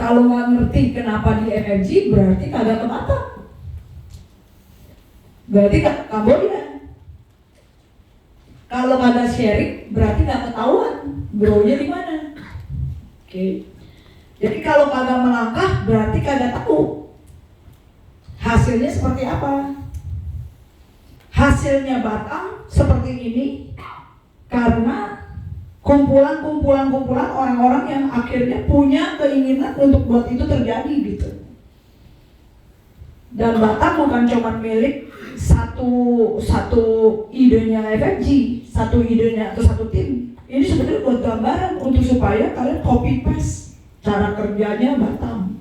Kalau nggak ngerti kenapa di FFG, berarti kagak ke Batam. Berarti nggak ke Kamboja. Kalau nggak sharing, berarti nggak ketahuan bro-nya di mana. Oke. Jadi kalau kagak melangkah, berarti kagak tahu hasilnya seperti apa. Hasilnya Batam seperti ini karena kumpulan orang-orang yang akhirnya punya keinginan untuk buat itu terjadi gitu. Dan Batam bukan cuma milik satu idenya FFG, satu idenya atau satu tim. Ini sebenarnya buat gambaran untuk supaya kalian copy paste cara kerjanya Batam.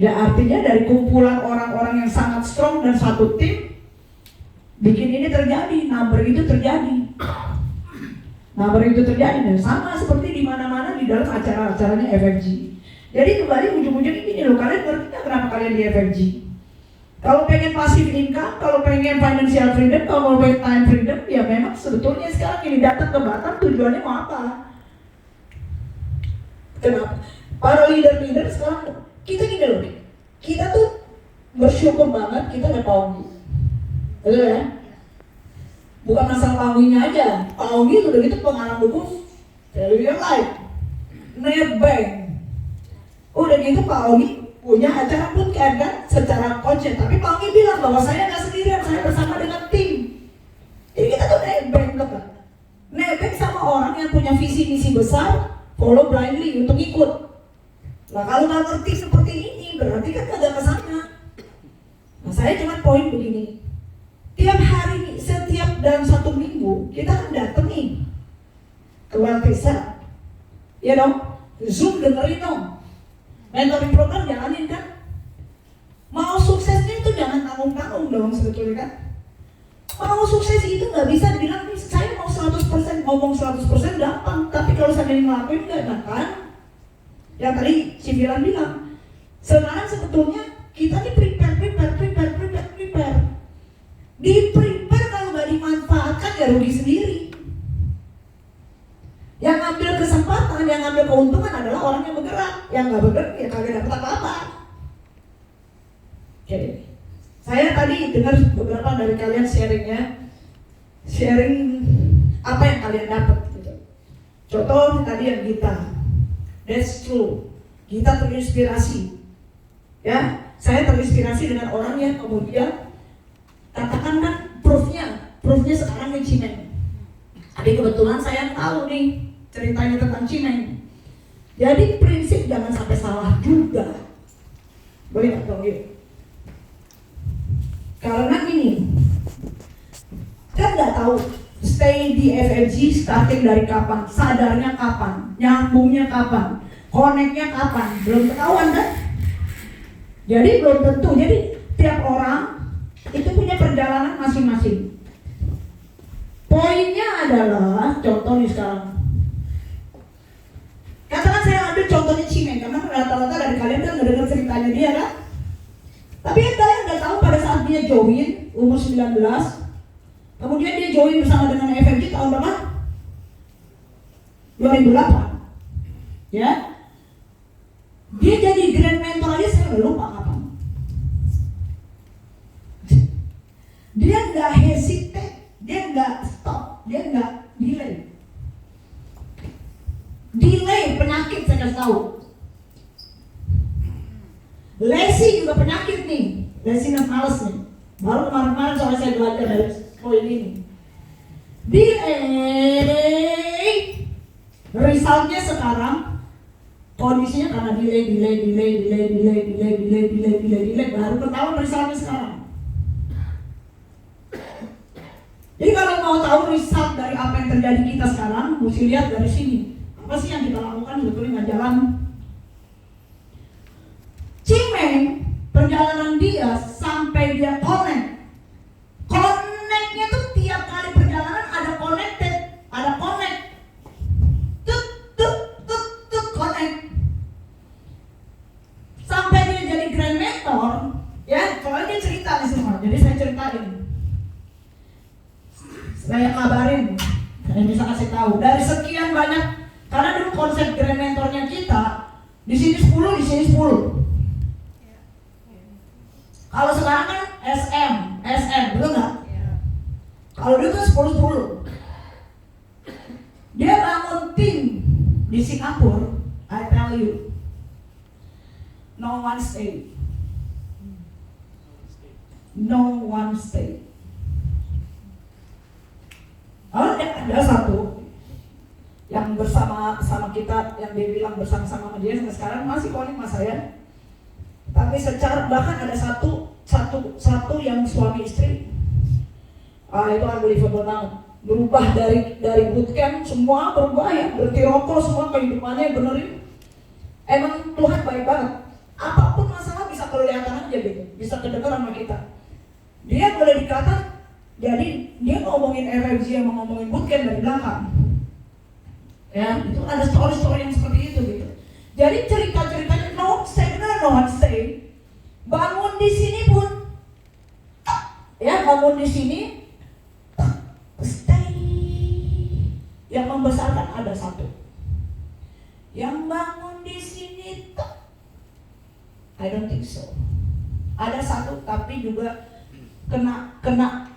Ya artinya dari kumpulan orang-orang yang sangat strong dan satu tim bikin ini terjadi, number itu terjadi. Dan sama seperti di mana-mana di dalam acara-acaranya FFG. Jadi kembali ujung-ujungnya gini loh, kalian ngerti nggak kenapa kalian di FFG? Kalau pengen passive income, kalau pengen financial freedom, kalau pengen time freedom, ya memang sebetulnya sekarang ini datang ke Batam tujuannya mau apa? Kenapa? Para leader sekarang kita gini loh, kita tuh bersyukur banget kita ada Paugi. Betul ya? Bukan masalah Pauginya aja, Paugi udah gitu pengalaman buku real life, nebeng. Udah gitu Paugi punya acara pun kan secara konsep, tapi Paugi bilang bahwa saya nggak sendirian, saya bersama dengan tim. Jadi kita tuh nebeng sama orang yang punya visi misi besar, follow blindly untuk ikut. Nah kalau nggak ngerti seperti ini, berarti kan kagak kesana. Nah saya cuma poin begini, tiap hari, setiap dalam satu minggu kita kan dateng nih ke Waltesa, ya dong, Zoom dengerin dong, mentoring program jalanin kan. Mau suksesnya itu jangan tanggung-tanggung dong sebetulnya kan. Mau sukses itu nggak bisa dibilang nih saya mau 100% ngomong 100% gampang, tapi kalau saya ngelakuin nggak kan. Yang tadi Cibilan bilang, sekarang sebetulnya kita nih prepare. Di prepare kalau nggak dimanfaatkan ya rugi sendiri. Yang ngambil kesempatan, yang ngambil keuntungan adalah orang yang bergerak. Yang nggak bergerak ya kagak dapat apa-apa. Oke, saya tadi dengar beberapa dari kalian sharing apa yang kalian dapat. Gitu. Contoh tadi yang Gita, that's true. Gita terinspirasi. Ya, saya terinspirasi dengan orang yang kemudian katakan kan proofnya sekarang di Cimeng. Tapi kebetulan saya tahu nih ceritanya tentang Cimeng. Jadi prinsip jangan sampai salah juga. Boleh nggak dong gitu? Karena ini kan nggak tahu stay di FFG starting dari kapan, sadarnya kapan, nyambungnya kapan, connectnya kapan, belum ketahuan kan? Jadi belum tentu. Jadi tiap orang itu punya perjalanan masing-masing. Poinnya adalah, contoh nih sekarang, katakan saya ambil contohnya Cimeng, karena rata-rata dari kalian kan nggak dengar ceritanya dia kan. Tapi kalian nggak tahu pada saat dia join umur 19, kemudian dia join bersama dengan FFG tahun berapa? 2008. Ya, dia jadi grand mentor aja saya udah lupa kapan. Dia nggak hesitate, dia nggak stop, dia nggak delay. Delay penyakit saya kasih tahu. Lazy juga penyakit nih, laziness males nih. Baru kemarin-kemarin soalnya saya belajar dari poin ini. Delay, resultnya sekarang kondisinya karena delay, baru ketahuan resultnya sekarang. Jadi kalau mau tahu result dari apa yang terjadi kita sekarang, mesti lihat dari sini. Apa sih yang kita lakukan sebetulnya nggak jalan? Cimeng, perjalanan dia sampai dia connect. Connectnya tuh tiap kali perjalanan ada connected, ada connect. Connect. Sampai dia jadi grand mentor, ya, soalnya dia cerita nih semua, jadi saya ceritain. Saya kabarin, saya bisa kasih tahu dari sekian banyak, karena dulu konsep grand mentornya kita Di sini 10, di sini 10. Kalau sekarang kan SM, betul nggak? Kalau dulu kan 10-10. Dia bangun tim di Singapura, I tell you, no one stay. No one stay. Oh, ada satu yang bersama kita, yang dia bilang bersama-sama dia sampai sekarang masih calling mas saya. Tapi secara bahkan ada satu yang suami istri, itu unbelievable banget. Berubah dari bootcamp, semua berubah ya, berhenti rokok, semua kehidupannya benerin. Emang Tuhan baik banget. Apapun masalah bisa kelihatan aja gitu, bisa kedengeran sama kita. Dia boleh dikata, jadi dia ngomongin RFG yang ngomongin bootcamp dari belakang. Ya, itu ada story-story yang seperti itu gitu. Jadi cerita-ceritanya no one stay. Bangun di sini pun, ya bangun di sini, stay. Yang membesarkan ada satu. Yang bangun di sini, I don't think so. Ada satu, tapi juga kena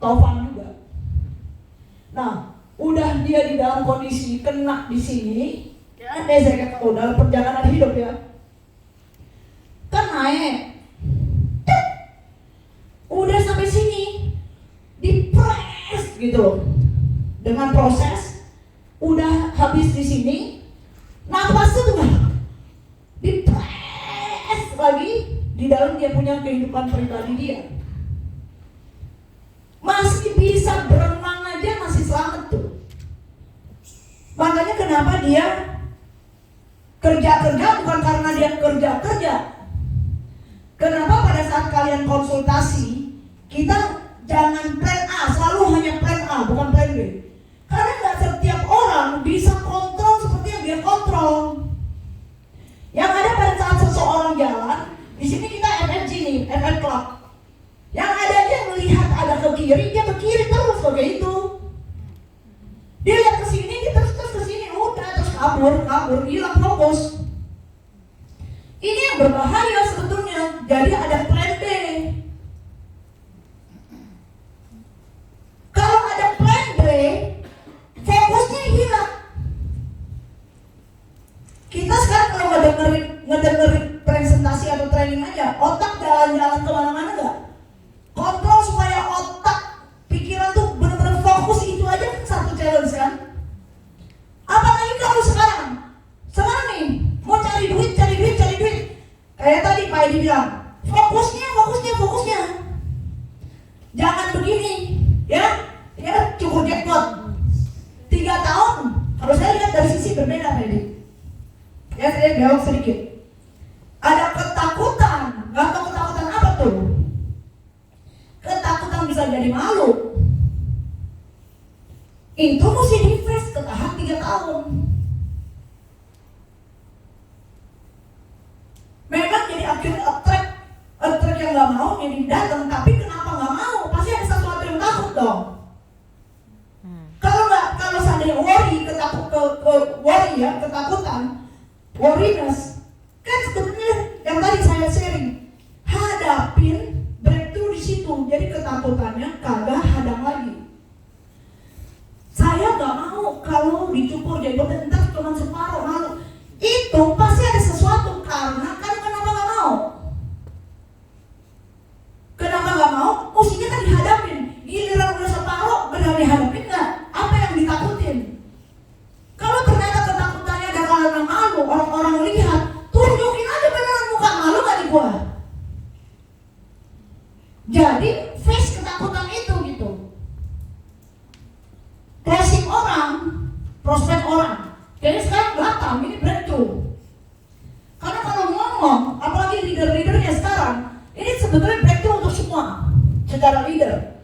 taufan juga. Nah, udah dia di dalam kondisi kena di sini, ya saya kata dalam perjalanan hidup ya, kan naik, udah sampai sini, dipres gitu loh, dengan proses, udah habis di sini, napasnya tuh dipres lagi di dalam dia punya kehidupan pribadi dia. Masih bisa berenang aja masih selamat tuh. Makanya kenapa dia kerja bukan karena dia kerja. Kenapa pada saat kalian konsultasi, kita jangan plan A, selalu hanya plan A, bukan plan B. Karena nggak setiap orang bisa kontrol seperti yang dia kontrol. Yang ada pada saat seseorang jalan, di sini kita FFG nih, FF Club. Yang ada dia melihat ada ke kiri, dia ke kiri terus kayak itu. Dia lihat ke sini, dia terus ke sini, udah terus kabur, hilang fokus. Ini yang berbahaya sebetulnya. Jadi ada plan B. Kalau ada plan B, fokusnya hilang. Kita sekarang kalau ngedengerin presentasi atau training aja, otak jalan-jalan kemana-mana nggak? Kontrol supaya otak, pikiran tuh benar-benar fokus, itu aja kan satu challenge kan? Apalagi kalau sekarang nih, mau cari duit. Kayak tadi Pak Edi bilang, fokusnya. Jangan begini, ya cukup jackpot. 3 tahun, kalau saya lihat dari sisi berbeda Pak Edi. Ya saya jawab sedikit. Ada ketakutan, nggak tahu ketakutan apa tuh? Ketakutan bisa jadi malu. Itu mesti di-face ke tahap 3 tahun. Memang jadi akhirnya attract yang nggak mau jadi datang, tapi kenapa nggak mau? Pasti ada sesuatu yang takut dong. Kalau seandainya ketakutan, worriness, kan sebenarnya yang tadi saya sharing, hadapin breakthrough di situ. Jadi ketakutannya kagak hadang lagi. Saya nggak mau kalau dicukur jenggot ntar cuma separuh malu. Itu pasti ada sesuatu karena kan kenapa nggak mau? Kenapa nggak mau? Mestinya kan dihadapin. Giliran udah separuh, benar dihadapin nggak? Apa yang ditakutin? Kalau ternyata ketakutannya ada karena malu, orang-orang lihat, tunjukin aja beneran muka malu nggak di gua. Jadi face ketakutan itu gitu. Closing orang, prospek orang. Jadi sekarang belakang ini breakthrough. Karena kalau ngomong, apalagi leader-leadernya sekarang, ini sebetulnya breakthrough untuk semua secara leader.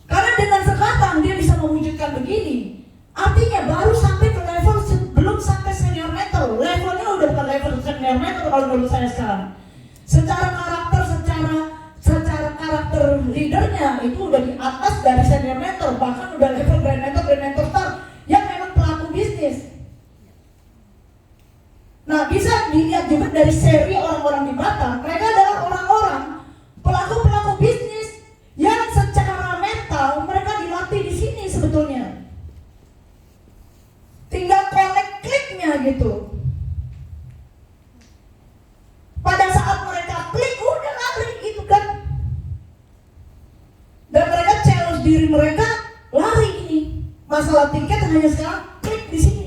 Karena dengan sekarang dia bisa mewujudkan begini. Artinya baru sampai ke level belum sampai senior mentor. Levelnya udah bukan level senior mentor kalau menurut saya sekarang. Secara karakter leadernya itu udah di atas dari senior mentor, bahkan udah level grand mentor star yang memang pelaku bisnis. Nah, bisa dilihat juga dari seri orang-orang di Batam. Mereka adalah orang-orang pelaku-pelaku bisnis yang secara mental mereka dilatih di sini sebetulnya. Tinggal connect kliknya gitu. Pada saat mereka klik, udah lari gitu kan. Dan mereka challenge diri mereka, lari ini. Masalah tiket hanya sekarang klik di sini.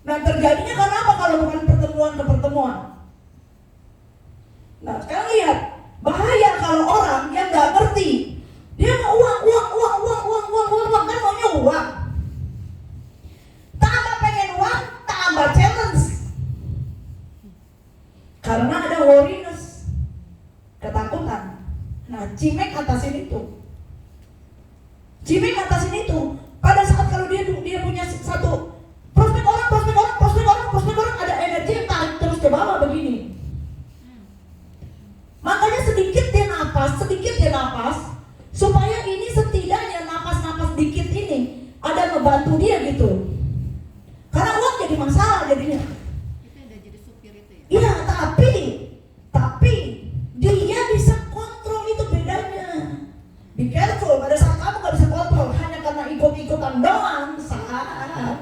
Nah, terjadinya karena apa kalau bukan pertemuan ke pertemuan? Nah, sekarang lihat, bahaya kalau orang yang nggak ngerti, dia mau uang, kan maunya uang. Tambah pengen uang, tambah challenge. Karena ada worriness, ketakutan. Nah, Cimek atasin itu. Cimek atasin itu. Pada saat kalau dia punya satu prospek orang, ada energi yang tarik terus ke bawah begini. Makanya sedikit dia napas, supaya ini setidaknya napas dikit ini ada ngebantu dia gitu. Karena uang jadi masalah jadinya. Itu udah jadi supir itu ya? Iya, tapi dia bisa kontrol, itu bedanya. Be careful, pada saat kamu gak bisa kontrol hanya karena ikut-ikutan doang, salah.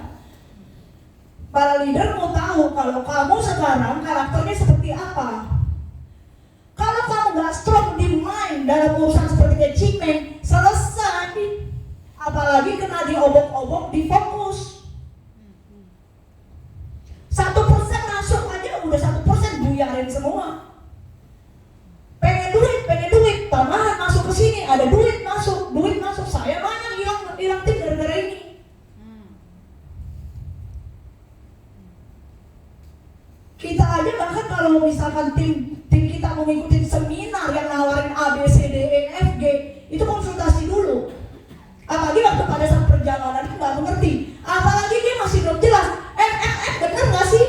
Para leader mau tahu kalau kamu sekarang karakternya seperti apa. Kalau kamu gak strong di mind dalam urusan seperti kayak Cimek, selesai. Apalagi kena diobok-obok, difokus. 1% masuk aja udah 1% buyarin semua. Pengen duit, tambahan masuk ke sini, ada duit masuk. Saya banyak hilang tim gara-gara ini. Kita aja bahkan kalau misalkan tim kita mau ngikutin seminar yang nawarin A, B, C, D, E, F, G, itu konsultasi dulu. Apalagi waktu pada saat perjalanan itu nggak mengerti. Apalagi dia masih belum jelas. Bener nggak sih?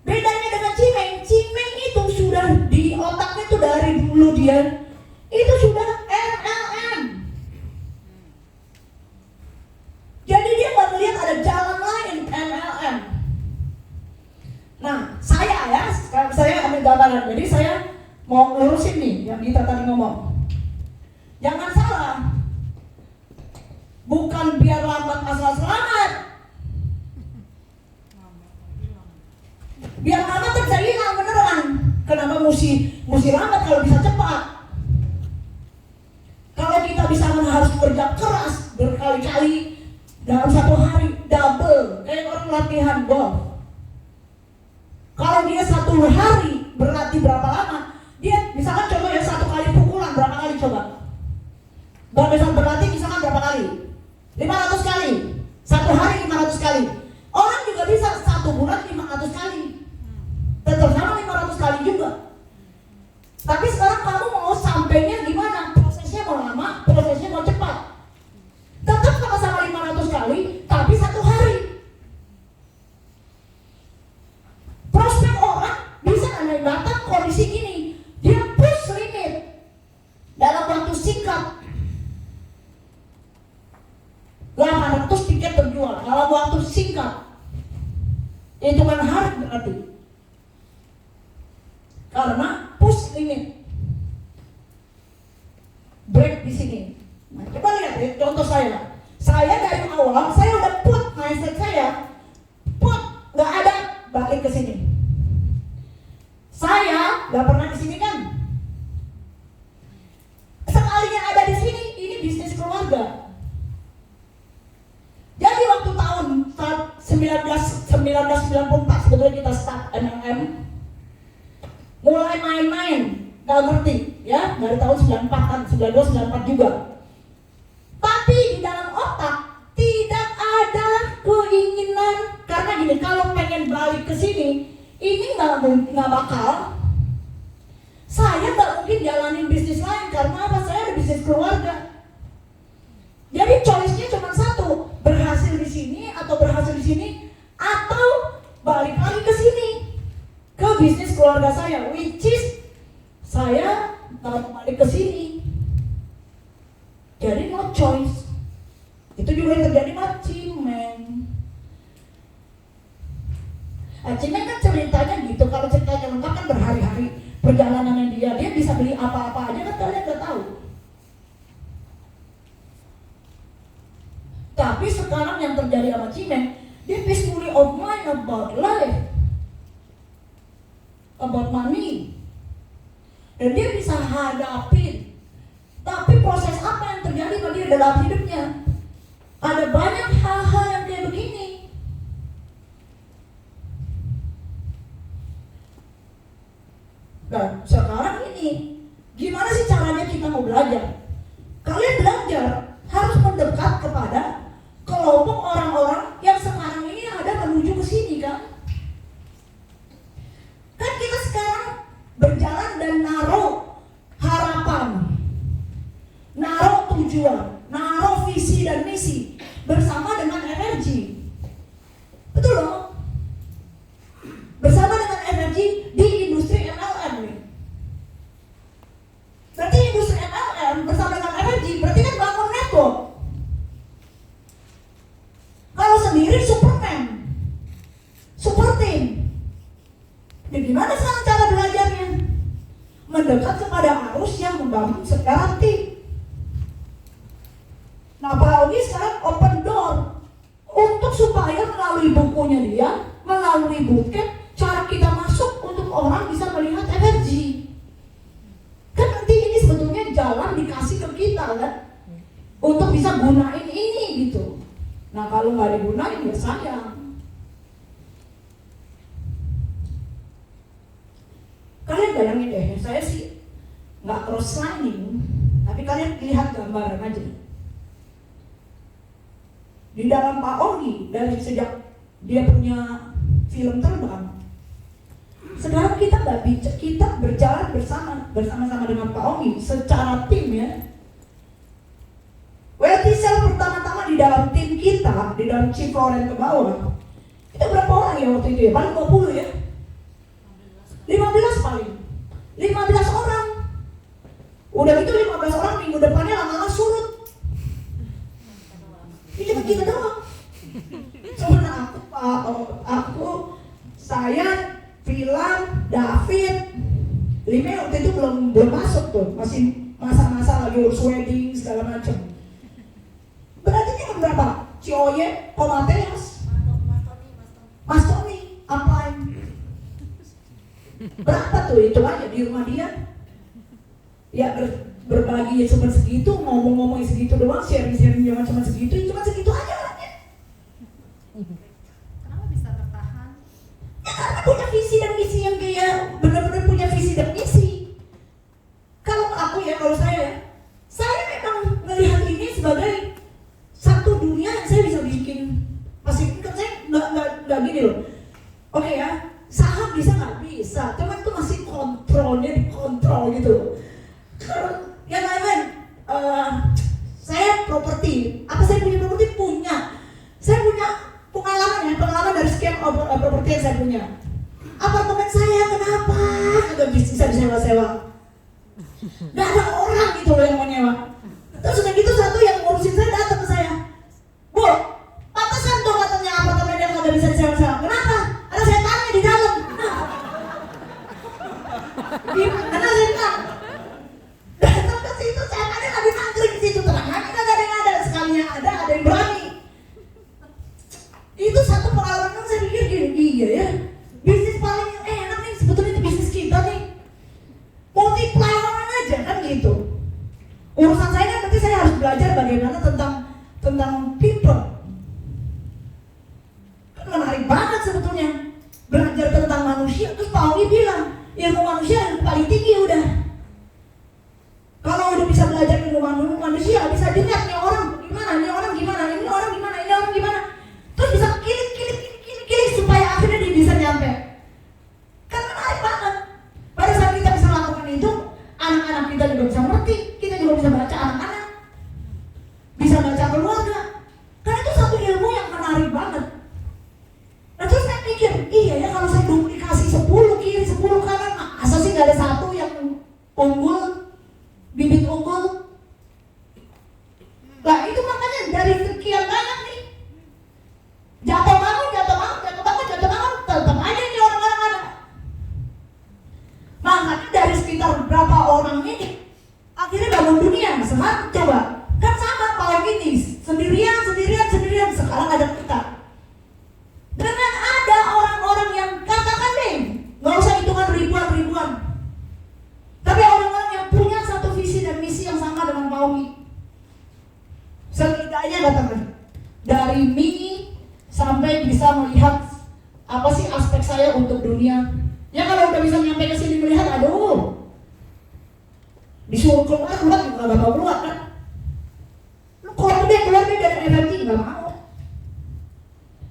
Bedanya dengan Cimek itu sudah di otaknya tuh dari dulu dia itu sudah MLM. Jadi dia nggak melihat ada jalan lain MLM. Nah, saya ambil gambaran. Jadi saya mau lurusin nih yang Dita tadi ngomong. Jangan salah. Bukan biar lambat asal selamat. Biar lambat bisa hilang beneran. Kenapa mesti lambat kalau bisa cepat? Kalau kita bisa harus kerja keras berkali-kali dalam satu hari double kayak orang latihan golf. Kalau dia satu hari berlatih berapa lama? Dia misalkan coba ya 1 kali pukulan berapa kali coba? Misalkan berlatih misalkan berapa kali? 500 kali. 1 hari 500 kali. Orang juga bisa 1 bulan 500 kali. Tetap sama 500 kali juga. Tapi sekarang kamu mau sampainya gimana? Prosesnya mau lama, prosesnya mau cepat. Tetap sama-sama 500 kali, tapi 1 hari. Prospek orang bisa ada datang kondisi gini, dia push limit dalam waktu singkat. 800 tiket terjual dalam waktu singkat. Hitungan hari berarti. Karena push limit. Break di sini. Nah, coba lihat ya, contoh saya. Saya dari awal saya udah put mindset saya. Nggak ada balik ke sini. Saya nggak pernah di sini kan. Sekalinya ada di sini, ini bisnis keluarga. Jadi waktu tahun 1994 sebetulnya kita start MLM. Mulai main-main, nggak ngerti ya, dari tahun 94-an, 92-94 juga. Tapi di dalam otak tidak ada keinginan, karena gini, kalau pengen balik ke sini, ini nggak bakal. Saya nggak mungkin jalanin bisnis lain karena apa? Saya ada bisnis keluarga. Jadi choice-nya cuma satu, berhasil di sini atau berhasil di sini, atau balik lagi ke sini, ke bisnis keluarga saya, which is saya mau balik ke sini. Jadi no choice. Itu juga yang terjadi sama Cimek. Nah, Cimeng kan ceritanya gitu, kalau ceritanya lengkap kan berhari-hari perjalanannya dia bisa beli apa-apa aja kan kalian udah tahu. Tapi sekarang yang terjadi sama Cimeng, dia peacefully of mind about life, about money, dan dia bisa hadapin. Tapi proses apa yang terjadi pada dia dalam hidupnya? Ada banyak hal-hal yang kayak begini. Dan sekarang ini, gimana sih caranya kita mau belajar? Kalian belajar harus mendekat kepada kelompok orang-orang yang sekarang ini ada menuju ke sini kan? Kan kita sekarang berjalan dan naruh harapan, naruh tujuan, naruh visi dan misi bersama dengan energi. Betul loh? Bersama dengan energi di industri MLM nih. Berarti industri MLM bersama dengan energi berarti kan bangun network. Kalau sendiri Superman, super team. Jadi gimana sekarang cara belajarnya? Mendekat kepada arus yang membangun secara tim. Nah, Pak Ogi sekarang open door untuk supaya melalui bukunya dia, melalui bootcamp, cara kita masuk untuk orang bisa melihat energi. Kan nanti ini sebetulnya jalan dikasih ke kita kan, untuk bisa gunain ini gitu. Nah kalau nggak digunain ya sayang. Kalian bayangin deh, saya sih nggak cross-lining, tapi kalian lihat gambaran aja. Di dalam Pak Ogi, dari sejak dia punya film terbang, sekarang kita berjalan bersama-sama dengan Pak Ogi secara tim ya. Wealthy Cell pertama-tama di dalam tim kita, di dalam Chief Lauren ke bawah, kita berapa orang ya waktu itu ya? Paling 20 ya? 15 paling 15 orang. Udah itu 15 orang minggu depannya lama-lama surut. Ini cuma kita doang. Cuma aku, saya, Pilar, David, Lime waktu itu belum masuk tuh, masih masa-masa lagi urus wedding segala macam. Berarti cuma berapa? Cioye, Komateas, Mas Tony, Apain. Berapa tuh itu aja di rumah dia? Ya berbagi cuma segitu, ngomong-ngomong segitu doang, sharing-sharing cuma segitu aja orangnya. Kenapa bisa bertahan? Ya karena punya visi dan misi yang kayak benar-benar punya visi dan misi. Kalau saya memang melihat ini sebagai satu dunia yang saya bisa bikin. Masih kan saya nggak gini loh. Oke ya, saham bisa nggak bisa, cuman itu masih kontrolnya dikontrol gitu. Kalau yang lain, saya properti. Apa saya punya properti? Punya. Saya punya pengalaman dari sekian properti yang saya punya. Apartemen saya kenapa nggak bisa disewa-sewa? Nggak ada orang gitu loh yang mau nyewa. Terus udah gitu satu yang ngurusin saya datang ke saya, Bu, pantesan tuh katanya apartemen yang nggak bisa disewa-sewa. Kenapa? Ada setannya di dalam. Gimana saya bilang? Datang ke situ, setannya lagi nangkring di situ, tenang aja, nggak ada yang ada. Sekalinya ada yang berani. Itu satu pengalaman yang saya pikir gini, iya ya, bisnis paling enak nih sebetulnya itu bisnis kita nih, multiply orang aja kan gitu. Urusan saya kan berarti saya harus belajar bagaimana tentang people. Kan menarik banget sebetulnya belajar tentang manusia. Terus Pak Ogi bilang ilmu manusia yang paling tinggi udah. Kalau udah bisa belajar ilmu manusia, bisa dilihat nih orang gimana, ini orang gimana, ini orang gimana, ini orang gimana. Terus bisa kilik supaya akhirnya dia bisa nyampe. Kan menarik banget. Pada saat kita bisa lakukan itu, anak-anak kita juga bisa ngerti, kita juga bisa baca anak-anak, bisa baca keluarga. Karena itu satu ilmu yang menarik banget. Nah terus saya pikir, iya ya kalau saya duplikasi 10 kiri 10 kanan, masa sih gak ada satu yang sampai bisa melihat apa sih aspek saya untuk dunia. Ya kalau udah bisa nyampe ke sini melihat, aduh, disuruh keluar juga gak mau keluar kan. Lu kalau udah keluar dari FMG gak mau.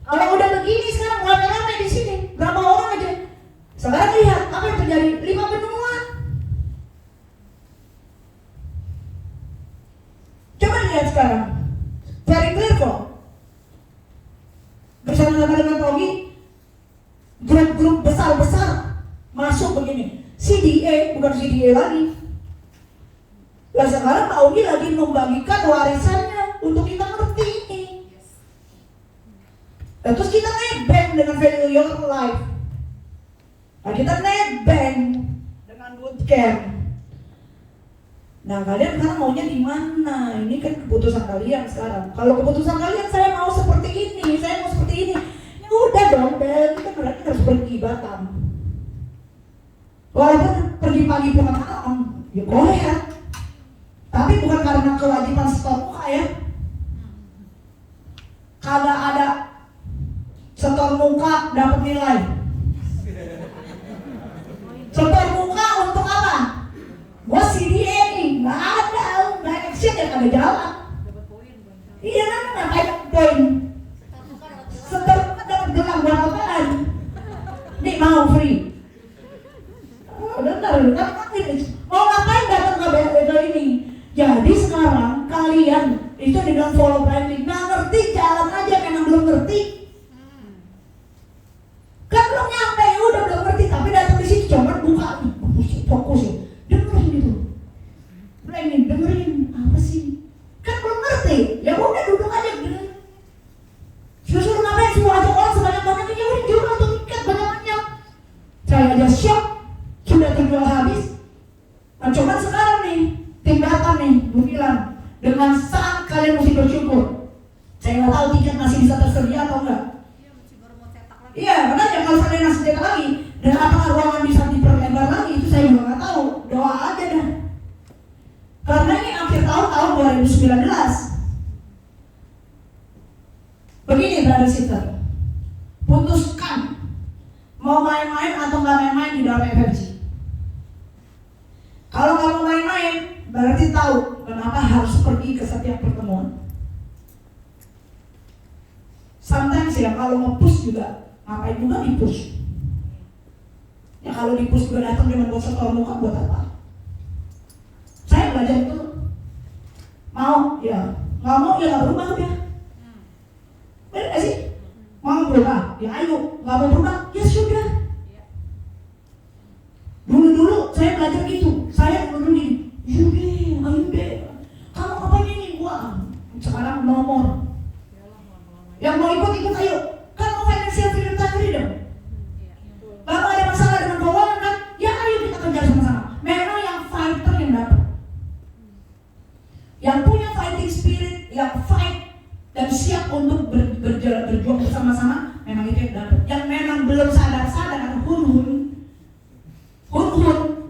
Kalau udah begini sekarang rame-rame di sini, berapa orang aja. Sekarang lihat apa yang terjadi, 5 benua. Coba lihat sekarang, very clear kok. Bersama-sama dengan Pogi, grup-grup besar-besar masuk begini. CDA bukan CDA lagi. Nah sekarang Pak Ogi lagi membagikan warisannya untuk kita ngerti ini. Nah, terus kita nebeng dengan value your life. Nah kita nebeng dengan bootcamp. Nah kalian sekarang maunya di mana? Ini kan keputusan kalian sekarang. Kalau keputusan kalian saya mau seperti ini, saya mau seperti ini. Ya udah dong, Bel, kita berarti harus pergi Batam. Walaupun pergi pagi pulang malam, ya boleh. Tapi bukan karena kewajiban setor muka ya. Kagak ada setor muka dapat nilai. Setor muka untuk apa? Gua CDA nih, nggak ada, nggak action ya kagak jalan. Iya kan, ngapain poin? Setor muka dapat gelang buat apaan? Nih mau free. Oh, benar, mau ngapain datang ke ini? Jadi sekarang kalian itu dibilang follow branding, nggak ngerti jalan aja, memang belum ngerti. Kan belum nyampe, udah belum ngerti, tapi datang di sini coba buka nih, fokus ya, dengerin gitu. Branding, dengerin apa sih? Kan belum ngerti, ya udah duduk aja dengerin. Suruh ngapain semua ajak orang sebanyak-banyaknya, ya udah jual atau tiket banyak-banyak. Saya aja shock, sudah terjual habis. Nah coba sekarang nih. Tim Batam nih, bilang dengan sangat kalian mesti bersyukur. Saya nggak tahu tiket masih bisa tersedia atau enggak. Iya, masih baru mau cetak lagi. Iya, makanya kalau kalian masih cetak lagi dan apakah ruangan bisa diperlebar lagi itu saya juga nggak tahu. Doa aja dah. Karena ini akhir tahun 2019. Begini, brother sister, putuskan mau main-main atau nggak main-main di dalam FFG. Kalau nggak mau main-main, berarti tahu kenapa harus pergi ke setiap pertemuan. Sometimes ya kalau nge-push juga, ngapain juga di-push. Ya kalau di-push juga datang dengan buat setor muka buat apa? Saya belajar itu. Mau ya, nggak mau ya nggak berubah ya. Bener nggak sih? Mau berubah, ya ayo. Nggak mau berubah, ya sudah. Dulu saya belajar gitu. Saya dulu gini. Yaudah, ayo deh. Kamu ngapain ini gua? Sekarang nomor. Yang mau ikut ayo. Kan mau financial freedom dong. Kalau ada masalah dengan keuangan kan, ya ayo kita kejar sama-sama. Memang yang fighter yang dapat. Yang punya fighting spirit, yang fight dan siap untuk berjuang bersama-sama, memang itu yang dapat. Yang memang belum sadar-sadar, hun-hun,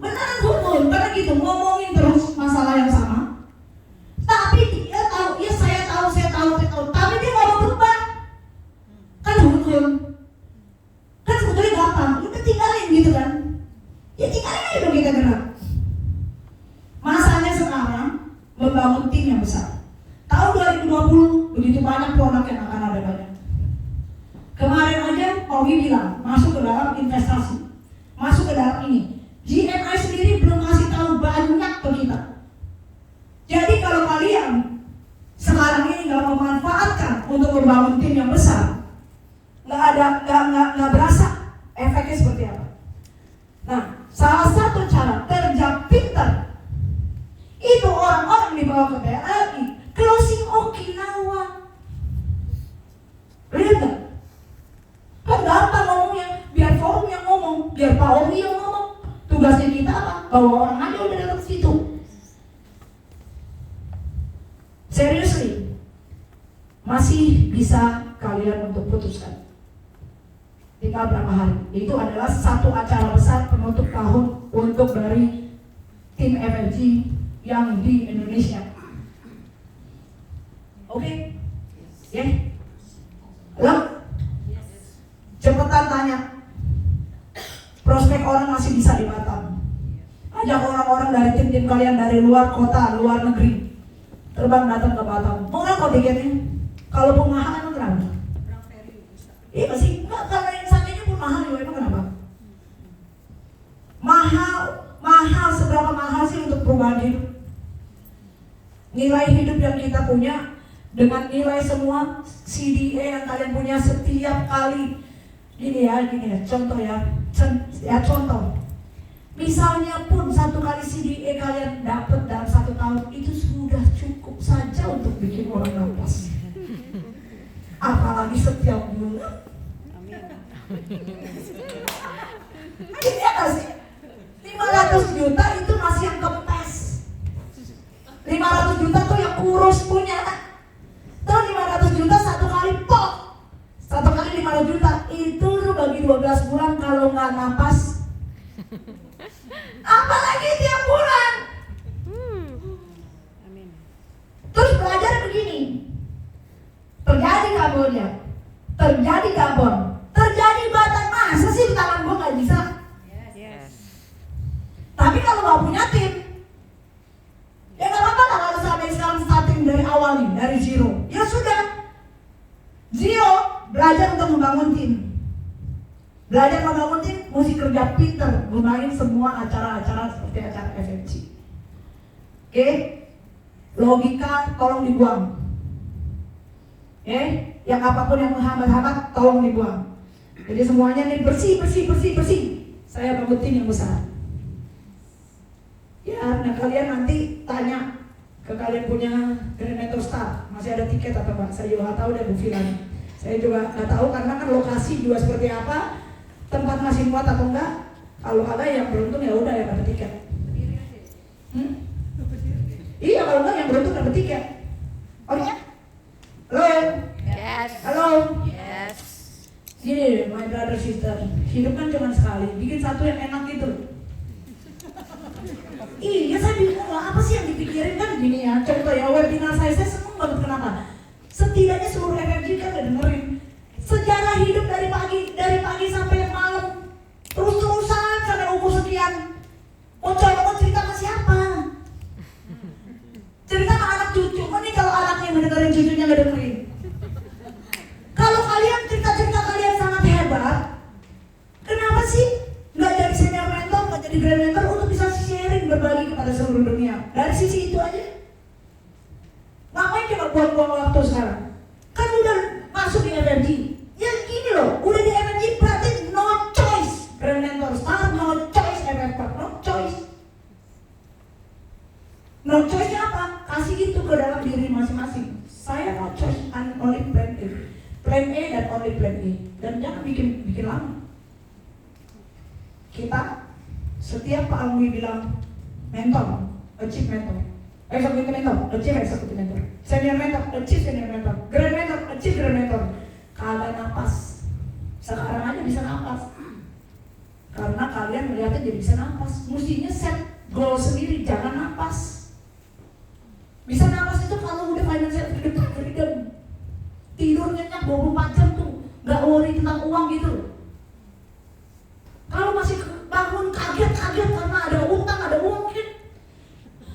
beneran hun-hun, karena gitu ngomongin terus masalah yang sama. Tapi dia tahu, ya saya tahu, tapi dia nggak mau berubah. Kan hun-hun, kan sebetulnya gampang, udah tinggalin gitu kan. Ya tinggalin aja dong kita gerak. Masanya sekarang membangun tim yang besar. Tahun 2020 begitu banyak produk yang akan ada banyak. Kemarin aja Ogi bilang masuk ke dalam investasi, masuk ke dalam ini. GMI sendiri belum kasih tahu banyak ke kita. Jadi kalau kalian sekarang ini nggak memanfaatkan untuk membangun tim yang besar, nggak berasa efeknya seperti apa. Nah, salah satu cara kerja pintar itu orang-orang dibawa ke BLI closing Okinawa. Lihat nggak? Kan gampang ngomongnya, biar forum yang ngomong, biar Pak Ogi yang ngomong. Tugasnya kita apa? Bawa orang aja udah datang ke situ. Seriously, masih bisa kalian untuk putuskan. Tinggal berapa hari? Itu adalah satu acara besar penutup tahun untuk dari tim FFG yang di Indonesia. Oke? Ya? Lalu orang dari tim-tim kalian dari luar kota, luar negeri terbang datang ke Batam. Murah kok tiketnya. Kalaupun mahal emang kenapa? Berang ferry bisa. Iya masih enggak, kalau yang sakitnya pun mahal juga, emang kenapa? Mahal, seberapa mahal sih untuk perubahan hidup? Nilai hidup yang kita punya dengan nilai semua CDA yang kalian punya setiap kali. Gini ya, contoh ya, contoh. Misalnya pun satu kali CDA kalian dapat dalam 1 tahun, itu sudah cukup saja untuk bikin orang nafas. Apalagi setiap bulan. Ini apa sih? 500 juta itu masih yang kempes. 500 juta tuh yang kurus punya. Terus 500 juta satu kali pok. Satu kali 500 juta itu lu bagi 12 bulan kalau nggak napas. Apalagi tiap bulan. Terus belajar begini. Terjadi Kamboja, terjadi Gabon, terjadi Batam. Masa sih di tangan gue nggak bisa? Tapi kalau nggak punya tim, ya nggak apa-apa lah kalau sampai sekarang starting dari awal nih, dari zero. Ya sudah, zero, belajar untuk membangun tim. Belajar membangun tim, mesti kerja pinter, gunain semua acara-acara seperti acara FMC. Oke? Logika tolong dibuang. Yang apapun yang menghambat-hambat tolong dibuang. Jadi semuanya nih bersih. Saya bangun tim yang besar. Ya, nah kalian nanti tanya ke kalian punya Grand Metro Star, masih ada tiket atau enggak? Saya juga nggak tahu deh Bu Filan. Saya juga nggak tahu karena kan lokasi juga seperti apa, tempat masih muat atau enggak. Kalau ada yang beruntung ya udah ya dapat tiket. Iya, kalau enggak yang beruntung dapat tiket. Oke? Halo? Yes. Halo? Yes. Gini, my brother sister, hidup kan cuma sekali. Bikin satu yang enak gitu. Iya, saya bingung lah, apa sih yang dipikirin kan gini ya. Contoh ya, webinar saya seneng banget, kenapa? Setidaknya seluruh energi kan udah dengerin sejarah hidup dari pagi sampai malam, terus-terusan sampai umur sekian. Mau cerita ke siapa? Cerita ke anak cucu, nih kalau anaknya ngedengerin, cucunya ngedengerin. Kalau kalian cerita-cerita kalian sangat hebat, kenapa sih nggak jadi senior mentor, nggak jadi grand mentor untuk bisa sharing, berbagi kepada seluruh dunia? Dari sisi itu aja. Ngapain coba buang-buang waktu sekarang? Kan udah masuk di FMG. Ya gini loh, udah di FMG berarti no choice. Grand mentor star, no choice FMG, no choice. No choice-nya apa? Kasih itu ke dalam diri masing-masing. Saya no choice, and only plan A. Plan A dan only plan A. Dan jangan bikin lama. Kita setiap Pak Angwi bilang mentor, achieve mentor, executive mentor, achieve executive mentor, senior mentor, achieve senior mentor, grand mentor, achieve grand mentor. Kagak napas. Sekarang aja bisa napas. Karena kalian melihatnya jadi bisa napas. Mestinya set goal sendiri, jangan napas. Bisa napas itu kalau udah financial freedom. Tidur nyenyak 24 jam tuh, nggak worry tentang uang gitu. Kalau masih bangun kaget karena ada utang, ada uang mungkin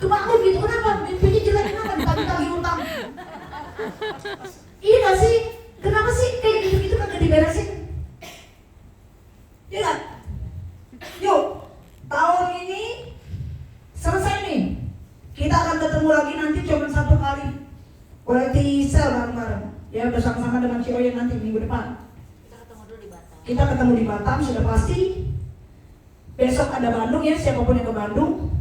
kebangun gitu, kenapa? Mimpinya jelek, kenapa ditagih-tagih utang? Iya gak sih? Kenapa sih kayak gitu-gitu kagak diberesin? Iya gak? Yuk, tahun ini selesai nih. Kita akan ketemu lagi nanti cuma 1 kali. Quality sell bareng-bareng. Ya bersama-sama dengan Cioyen nanti minggu depan. Kita ketemu di Batam sudah pasti. Besok ada Bandung ya, siapapun yang ke Bandung.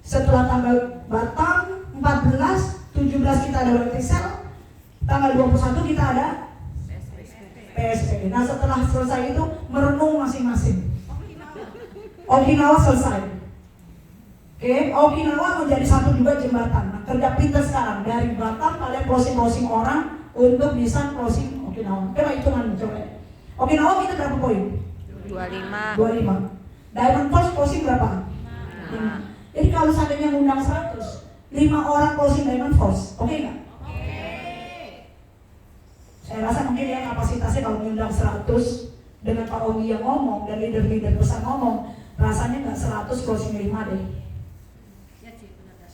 Setelah tanggal Batam 14, 17 kita ada quality sell. Tanggal 21 kita ada PSP. Nah setelah selesai itu merenung masing-masing. Okinawa selesai. Oke, Okinawa menjadi satu juga jembatan. Nah, kerja pintar sekarang dari Batam kalian closing orang untuk bisa closing Okinawa. Coba hitungan coba. Okinawa kita berapa poin? 25. Diamond Force closing berapa? 5. Jadi kalau seandainya ngundang 100, 5 orang closing Diamond Force, oke nggak? Saya rasa mungkin ya kapasitasnya kalau ngundang 100 dengan Pak Ogi yang ngomong dan leader-leader besar ngomong, rasanya nggak 100 closing 5 deh.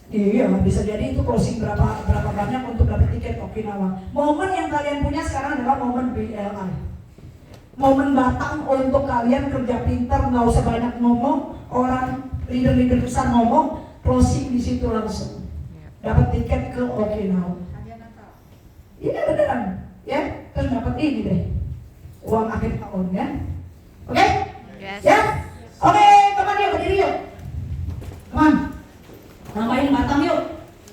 Iya, bisa jadi itu closing berapa banyak untuk dapat tiket Okinawa. Momen yang kalian punya sekarang adalah momen BLI. Momen Batam untuk kalian kerja pintar, nggak usah banyak ngomong. Orang leader-leader besar ngomong, closing di situ langsung. Dapat tiket ke Okinawa. Hadiah Natal. Iya beneran, ya. Terus dapat ini deh, uang akhir tahun ya. Oke? Yes. Ya? Oke, teman yuk berdiri yuk. Teman, namain Batam yuk.